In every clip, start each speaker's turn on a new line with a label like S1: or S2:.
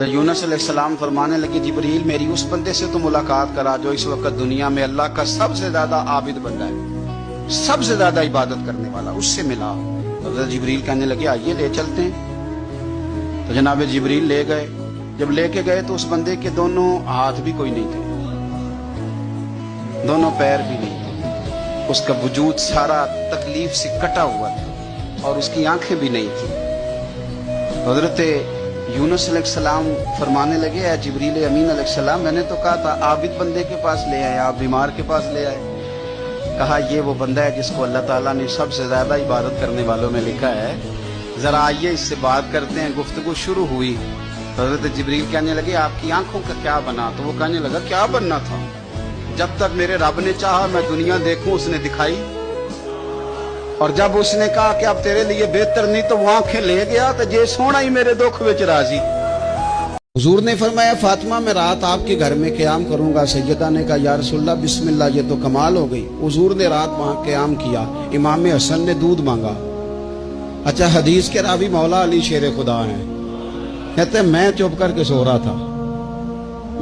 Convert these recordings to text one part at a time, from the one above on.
S1: यूनुस अलैहिस्सलाम फरमाने लगे, जिब्रील मेरी उस बंदे से तो मुलाकात करा जो इस वक्त दुनिया में अल्लाह का सबसे ज्यादा आबिद बंदा है, सबसे ज्यादा इबादत करने वाला, उससे मिला। हज़रत जिब्रील कहने लगे आइए ले चलते हैं। तो जनाब जिब्रील ले गए। जब लेके गए तो उस बंदे के दोनों हाथ भी कोई नहीं थे, दोनों पैर भी नहीं थे, उसका वजूद सारा तकलीफ से कटा हुआ था और उसकी आंखें भी नहीं थी। हज़रत यूनुस अलैहिस्सलाम फरमाने लगे, ऐ जिब्रील अमीन अलैहिस्सलाम, मैंने तो कहा था आबिद बंदे के पास ले आए, आप बीमार के पास ले आए। कहा ये वो बंदा है जिसको अल्लाह ताला ने सबसे ज्यादा इबादत करने वालों में लिखा है, जरा आइए इससे बात करते हैं। गुफ्तगू शुरू हुई। हज़रत जिब्रील कहने लगे आपकी आंखों का क्या बना? तो वो कहने लगा क्या बनना था, जब तक मेरे रब ने चाहा मैं दुनिया देखूं उसने दिखाई, और जब उसने कहा कि अब तेरे लिए बेहतर नहीं तो वो आंखें ले गया तो जे सोना ही मेरे दुख विच राजी। हुजूर ने फरमाया फातिमा मैं रात आपके घर में क़याम करूंगा। सैयदा ने कहा या रसूलल्लाह बिस्मिल्लाह, ये तो कमाल हो गई। हुजूर ने रात वहां क़याम किया। इमाम हसन ने दूध मांगा। अच्छा, हदीस के रावी मौला अली शेर खुदा हैं, कहते मैं चुप करके सो रहा था,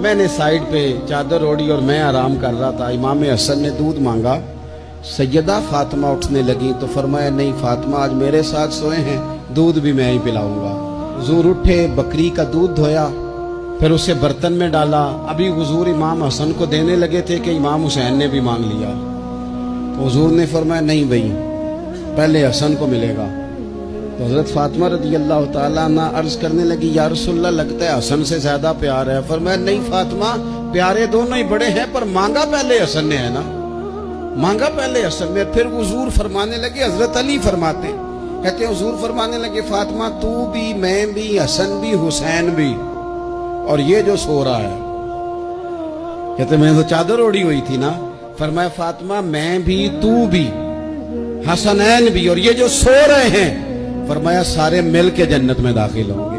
S1: मैंने साइड पे चादर ओढ़ी और मैं आराम कर रहा था। इमाम हसन ने दूध मांगा। सैयदा फातिमा उठने लगी तो फरमाया नहीं फातिमा आज मेरे साथ सोए हैं, दूध भी मैं ही पिलाऊंगा। हुजूर उठे, बकरी का दूध धोया, फिर उसे बर्तन में डाला। अभी हुजूर इमाम हसन को देने लगे थे कि इमाम हुसैन ने भी मांग लिया। तो हुजूर ने फरमाया नहीं भाई, पहले हसन को मिलेगा। तो हजरत फातिमा रज़ी अल्लाह ताला अन्हा अर्ज करने लगी या रसूलल्लाह लगता है हसन से ज्यादा प्यार है। फरमाया नहीं फातिमा, प्यारे दोनों ही बड़े हैं पर मांगा पहले हसन ने है ना, मांगा पहले हसन में। फिर हुजूर फरमाने लगे, हजरत अली फरमाते कहते हुजूर फरमाने लगे फातिमा तू भी, मैं भी, हसन भी, हुसैन भी, और ये जो सो रहा है, कहते मैं तो चादर ओढ़ी हुई थी ना। फरमाया फातिमा मैं भी, तू भी, हसनैन भी, और ये जो सो रहे हैं, फरमाया सारे मिल के जन्नत में दाखिल होंगे।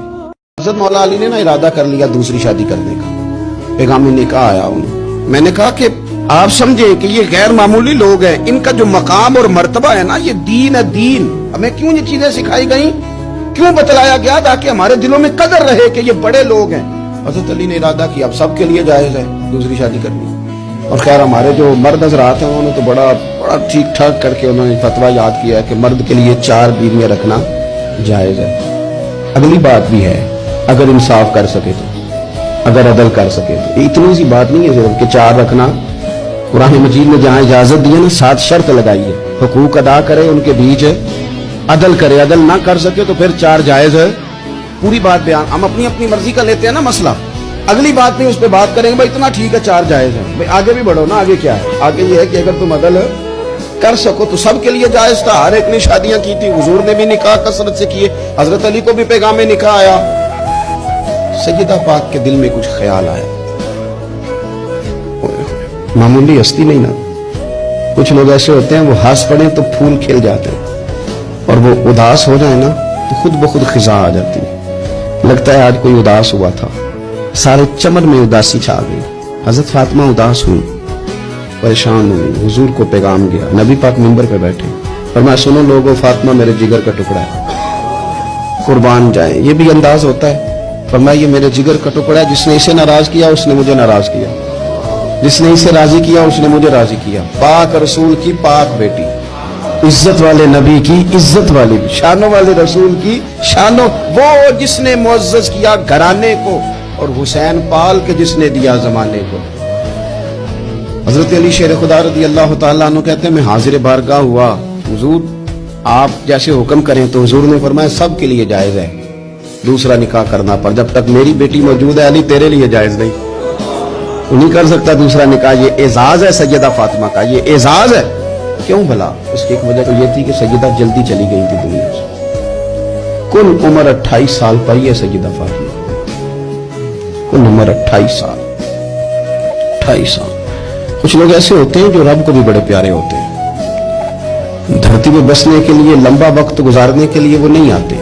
S1: हजरत मौला अली ने ना इरादा कर लिया दूसरी शादी करने का। पैगामी निकाह आया उन्हें, मैंने कहा कि आप समझे कि ये गैर मामूली लोग हैं, इनका जो मकाम और मर्तबा है ना, ये दीन है दीन। हमें क्यों ये चीजें सिखाई गई, क्यों बतलाया गया, ताकि हमारे दिलों में कदर रहे कि ये बड़े लोग हैं। हज़रत अली ने इरादा किया अब सबके लिए जायज है दूसरी शादी करनी। और खैर हमारे जो मर्द हज़रात हैं उन्होंने तो बड़ा ठीक ठाक करके उन्होंने फतवा याद किया है कि मर्द के लिए 4 बीवियां रखना जायज है। अगली बात भी है, अगर इंसाफ कर सके तो, अगर अदल कर सके तो। इतनी सी बात नहीं है सिर्फ कि 4 रखना। कुरान मजीद ने जहां इजाजत दी है ना, 7 शर्त लगाई है, हुकूक अदा करे, उनके बीच अदल करे, अदल ना कर सके तो फिर 4 जायज है। पूरी बात बयान, हम अपनी अपनी मर्जी का लेते हैं ना मसला, अगली बात नहीं उस पर बात करेंगे भाई इतना ठीक है 4 जायज है। भाई आगे भी बढ़ो ना, आगे क्या है, आगे ये है कि अगर तुम अदल कर सको तो सबके लिए जायज था। हर एक ने शादियां की थी, हुजूर ने भी निकाह कसरत से किए, हजरत अली को भी पैगाम निकाह आया। सैयदा पाक के दिल में कुछ ख्याल आया, मामूली हस्ती नहीं ना, कुछ लोग ऐसे होते हैं वो हंस पड़े तो फूल खिल जाते हैं, और वो उदास हो जाए ना तो खुद ब खुद खिजा आ जाती है। लगता है आज कोई उदास हुआ था, सारे चमन में उदासी छा गई। हजरत फातिमा उदास हुई, परेशान हुई, हुजूर को पैगाम गया। नबी पाक मिंबर पे बैठे और मैं सुनो लोगों, फातिमा मेरे जिगर का टुकड़ा है, कुर्बान जाए। ये भी अंदाज होता है, फरमाया ये मेरे जिगर का टुकड़ा है, जिसने इसे नाराज किया उसने मुझे नाराज किया, जिसने इसे राजी किया उसने मुझे राजी किया। पाक रसूल की पाक बेटी, इज्जत वाले नबी की इज्जत वाली, शानों वाले रसूल की शानों, वो जिसने मुअज्जज किया घराने को और हुसैन पाल के जिसने दिया जमाने को। हजरत अली शेर खुदा रज़ी अल्लाह ताला अन्हु कहते हैं मैं हाजिर बारगाह हुआ, हुजूर आप जैसे हुक्म करें। तो हुजूर ने फरमाया सब के लिए जायज है दूसरा निकाह करना, पर जब तक मेरी बेटी मौजूद है अली तेरे लिए जायज नहीं, तू नहीं कर सकता दूसरा निकाह। ये एजाज है सैयदा फातिमा का, ये एजाज है। क्यों भला? उसकी एक वजह तो ये थी कि सैयदा जल्दी चली गई थी दुनिया से। कुल उम्र 28 साल पर ही है सैयदा फातिमा, कुल उम्र 28 साल। 28 साल। कुछ लोग ऐसे होते हैं जो रब को भी बड़े प्यारे होते हैं, धरती में बसने के लिए, लंबा वक्त गुजारने के लिए वो नहीं आते,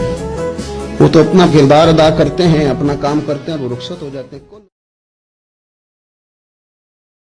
S1: वो तो अपना किरदार अदा करते हैं, अपना काम करते हैं, वो रुखसत हो जाते हैं।